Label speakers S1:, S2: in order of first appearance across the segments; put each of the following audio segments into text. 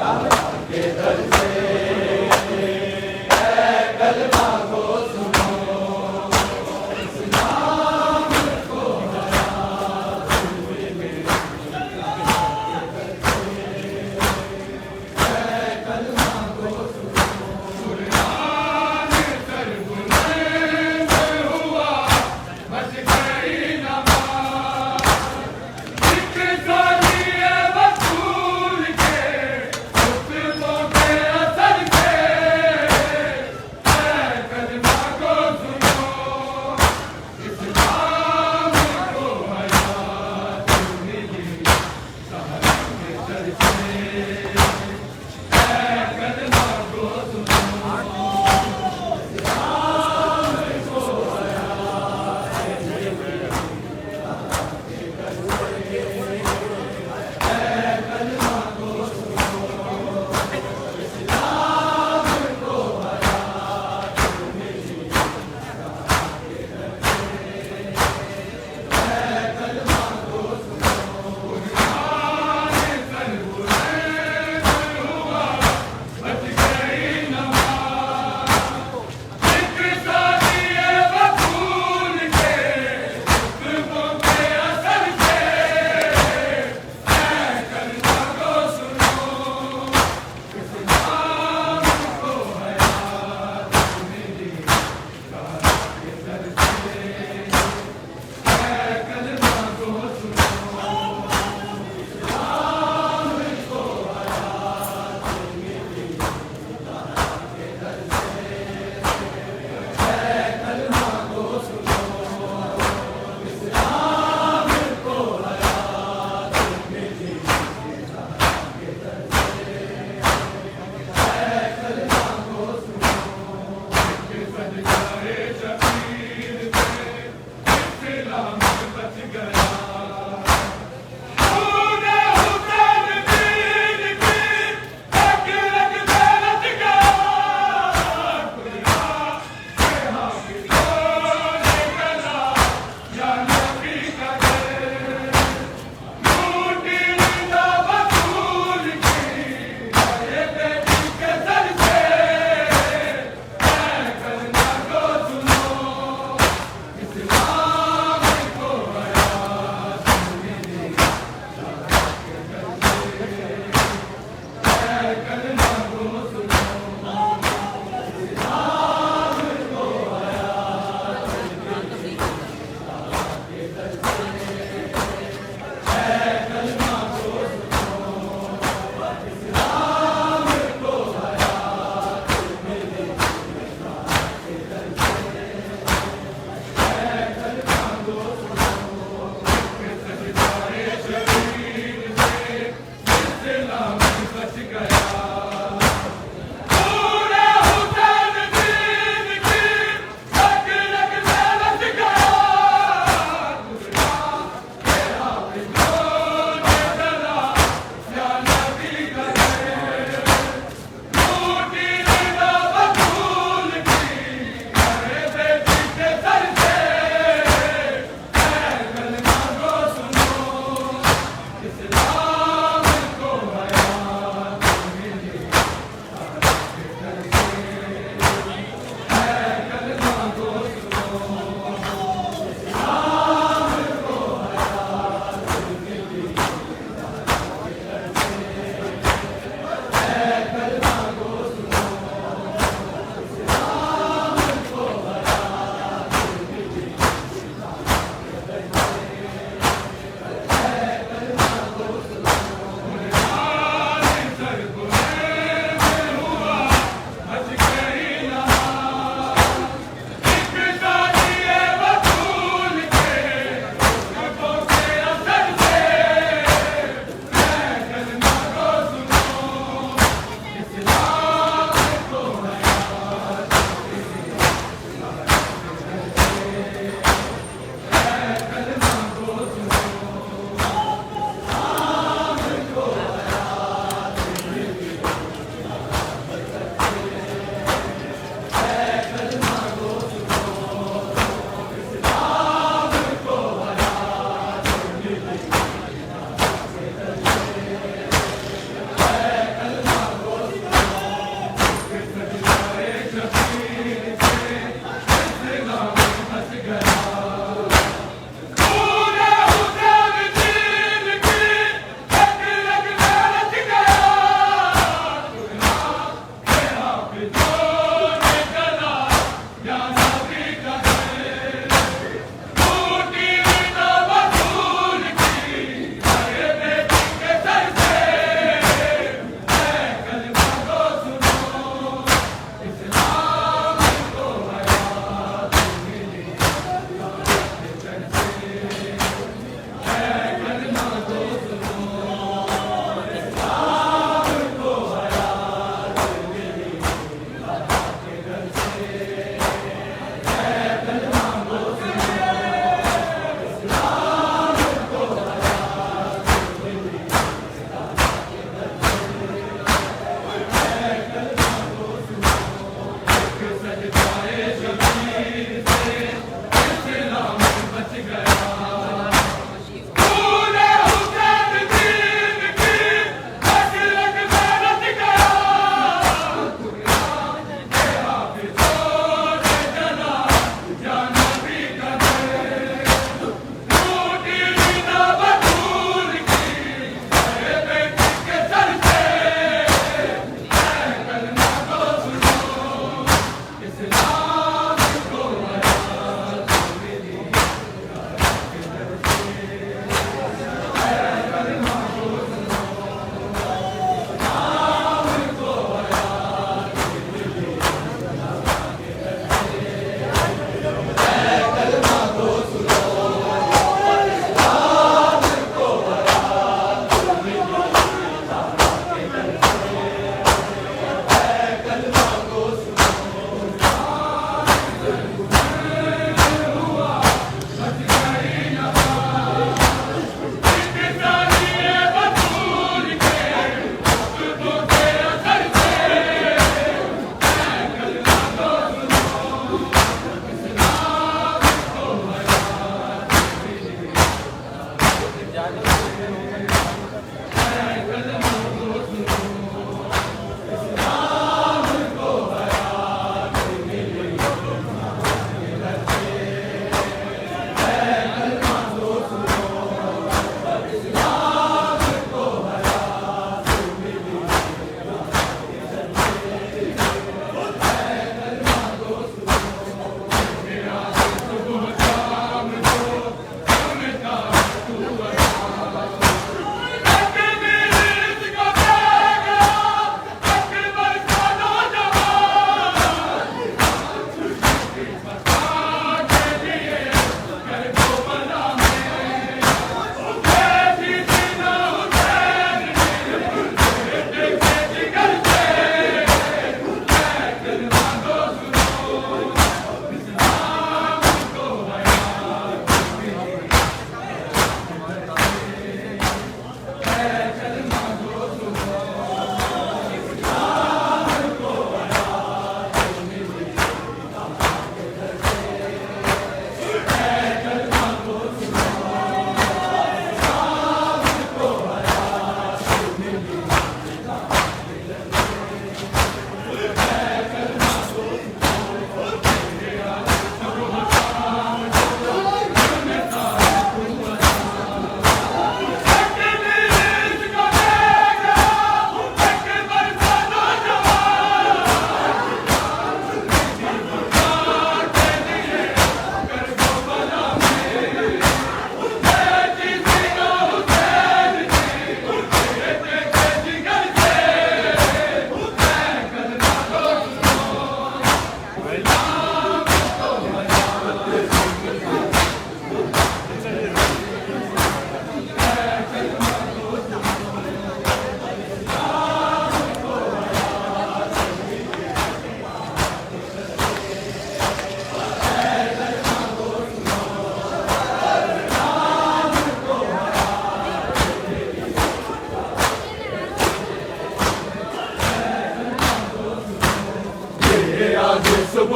S1: इस्लाम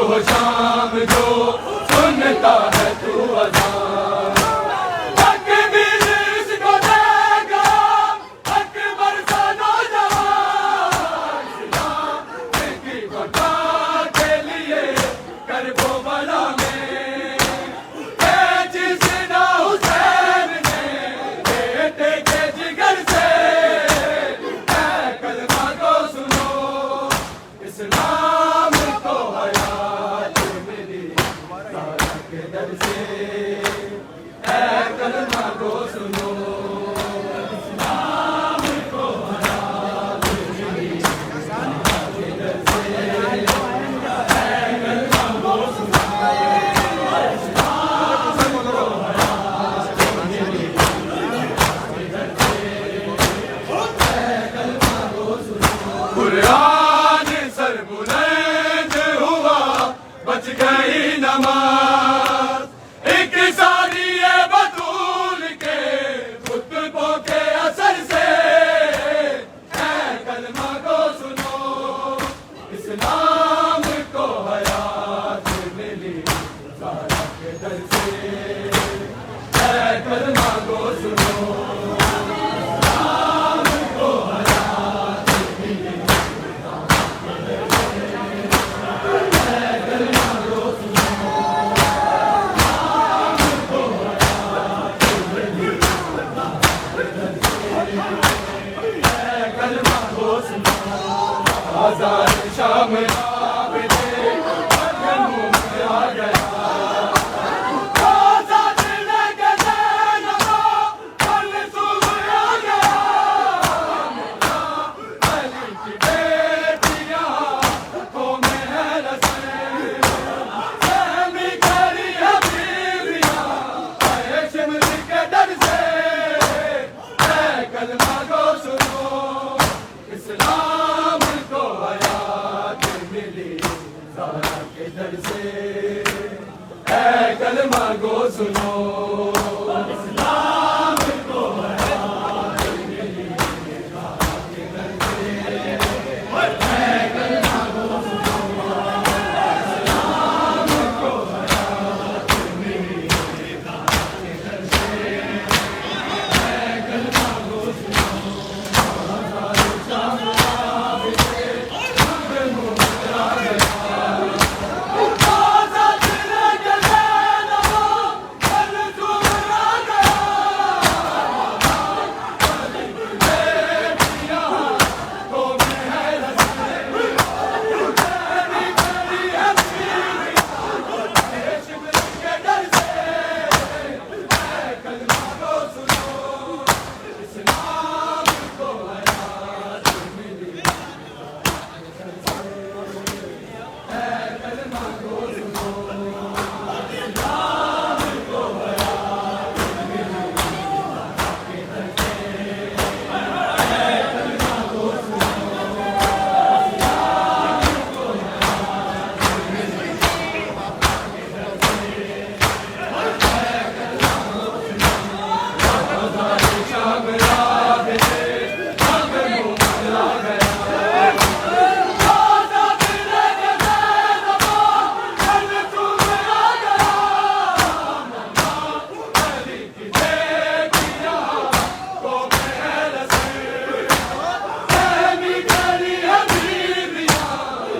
S1: सुबह शाम जो सुनता है तू अज़ान, तकबीर इसको देगा अकबर सा नौजवान। इस्लाम की वफा के लिए करबला में जिसना हुसैन ने बेटे के जिगर से कलमा को सुनो, इस्लाम को हयात मिली सारा के दर से, कलमा को सुनो, इस्लाम को हयात मिली सारा के दर से, कलमा को सुनो, कुरान सर बुलंद हुआ बच गई नमाज, एक सारी बतूल के खुतबों के असर से, कलमा को सुनो, इस्लाम को हयात मिली सारा के दर से, कलमा को सुनो, आज़ाद शाम आबदे मुँह में आ गया, आज़ाद लेके ज़ैनबा मंसूब आ गया, अली की बेटियाँ हाथों में है रस्में, सहमी खड़ी है बीवियाँ हाशिम के डर से, कलमा को सुनो, इस्लाम को हयात मिली सारा के दर से, कलमा को सुनो, इस्लाम को हयात मिली सारा के दर से, कलमा को सुनो, इस्लाम को हयात मिली सारा के दर से, कलमा को सुनो, शाम आबदे मुँह में आ गया, आज़ाद लेके ज़ैनबा मंसूब आ गया, अली की बेटियाँ हाथों में है रस्में, सहमी खड़ी है बीवियाँ हाशिम के डर से, कलमा को सुनो, इस्लाम को हयात मिली कलमा को सुनो, इस्लाम को हयात मिली के दर से, कलमा को सुनो, इस्लाम को हयात मिली के दर से, कलमा को सुनो, आज़ाद शाम आबदे मुँह में आ गया, आज़ाद लेके ज़ैनबा मंसूब आ गया, अली की बेटियाँ हाथों में है रस्में, सहमी खड़ी है बीवियाँ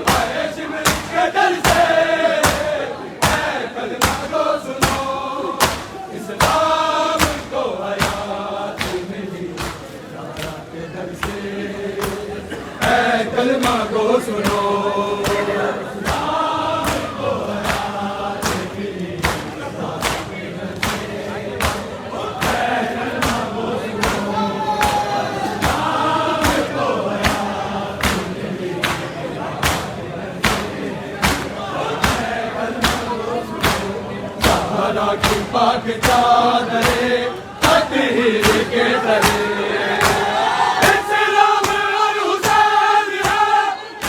S1: हाशिम के डर से, कलमा को सुनो, इस्लाम को हयात मिली सारा के दर से, कलमा को सुनो, इस्लाम को हयात मिली सारा के दर से, कलमा को सुनो, इस्लाम को हयात मिली सारा के दर से, कलमा को सुनो, सहारा की पाक चादरे तकदीर के तले, इस्लाम और हुसैन है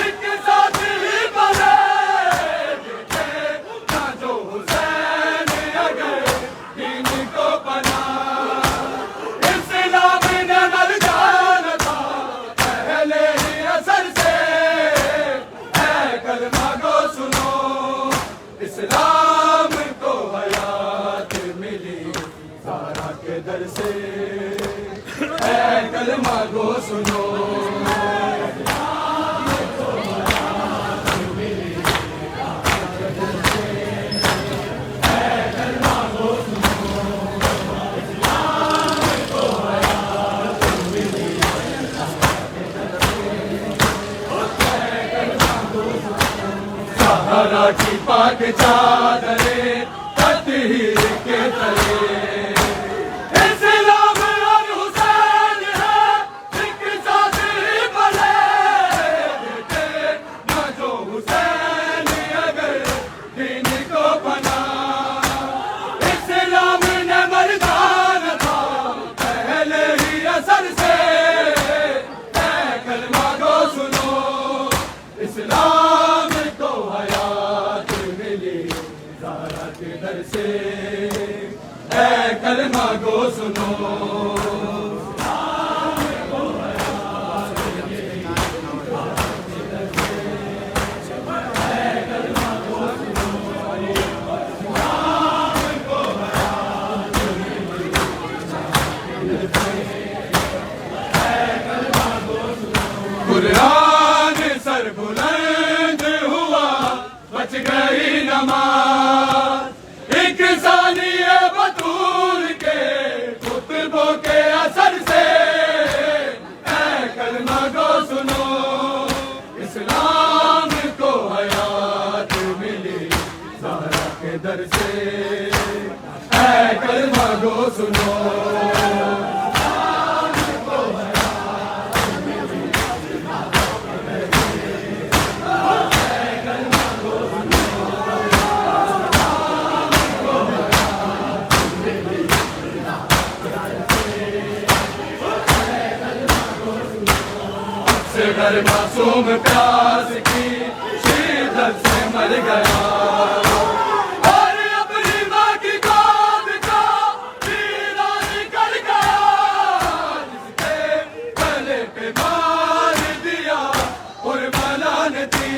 S1: एक साथ ही बने, ना जो हुसैन अगर दीन को बना, इस्लाम ने मर जाना था पहले ही असर से, कलमा को सुनो, ज़हरा की पाक चादरे तत्हीर के तले इस्लाम और हुसैन है एक साथ ही भले बेटे ना जो हुसैन अगर दीन को बना इस्लाम ने मर्दान था पहले ही असर से कलमा को सुनो इस्लाम को हयात मिली ज़हरा के दर से कलमा को सुनो कुरान सर बुलंद हुआ बच गई नमाज एक सानिए बतूल के खुतबों के असर से कलमा को सुनो इस्लाम को हयात मिली ज़हरा के दर से कलमा को सुनो घर मासूम प्यास की शिद्दत से मर गया और अपनी माँ की गोद का वीरान कर गया जिसके गले पे मार दिया और बला ने थी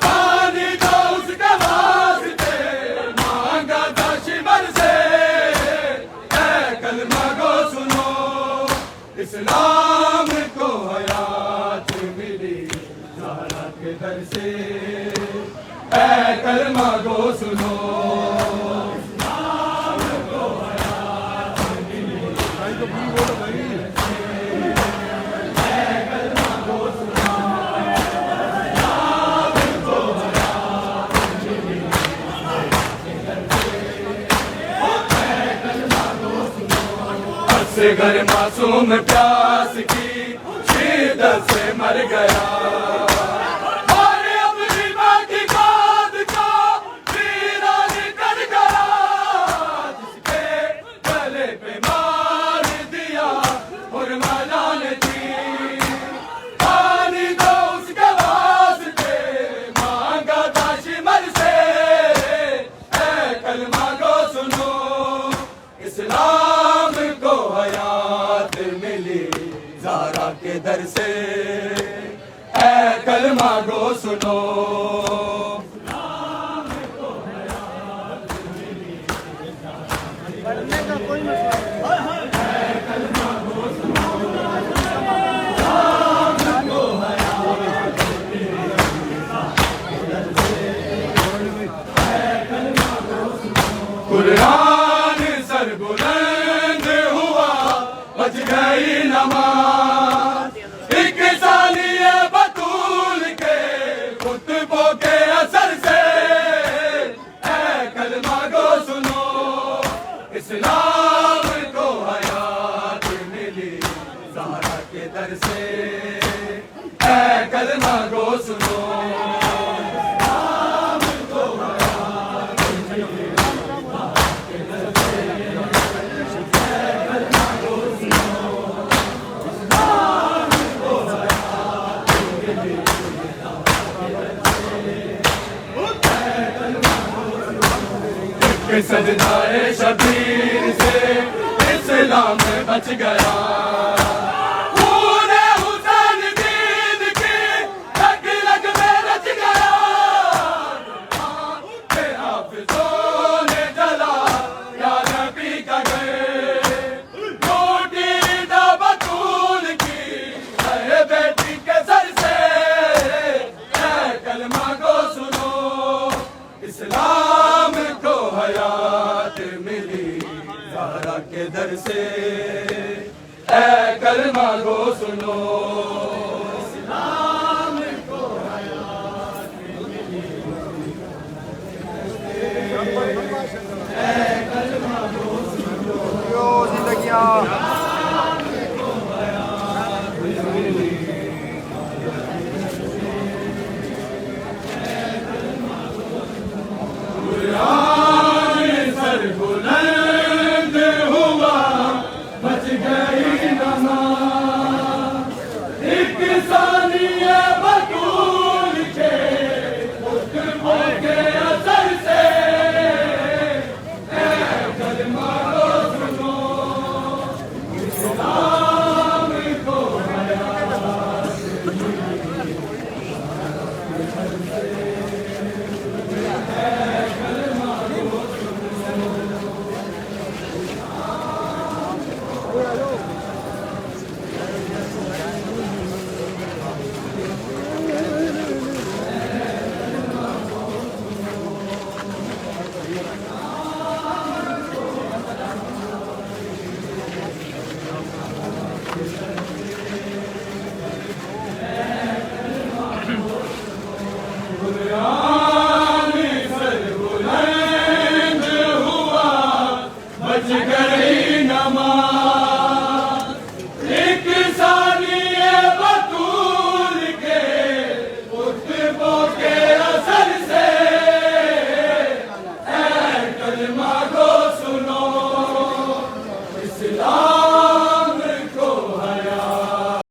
S1: पानी तो उसके वास्ते मांगा था शिमर से कलमा को सुनो इस्लाम को हयात मिली ज़हरा के दर से कलमा को सुनो इस्लाम को हयात मिली ज़हरा कलमा को सुनो इस्लाम को हयात मिली कलमा को सुनो से घर मासूम प्यास की शिद्दत से मर गया और अपनी माँ की गोद का वीरान कर गया जिसके गले पे मार दिया और माला ने थी पानी दो उसके वास्ते मांगा था शिमर से कलमा को सुनो इस्लाम को हयात मिली ज़हरा के दर से कलमा को सुनो कुरान सर बुलंद हुआ बच गई नमाज एक सानिए बतूल के खुतबों के असर से कलमा को सुनो इस्लाम को हयात मिली ज़हरा के दर से कलमा को सुनो सजदाए शबीर से इस्लाम बच गया पूरे हुसैन दीन की लग लग में रच गया हाफिज़ों ने जला या नबी का घर रोटी दा बतूल की है बेटी के सर से कलमा को सुनो इस्लाम को हयात मिली ज़हरा के दर से कलमा
S2: 안녕.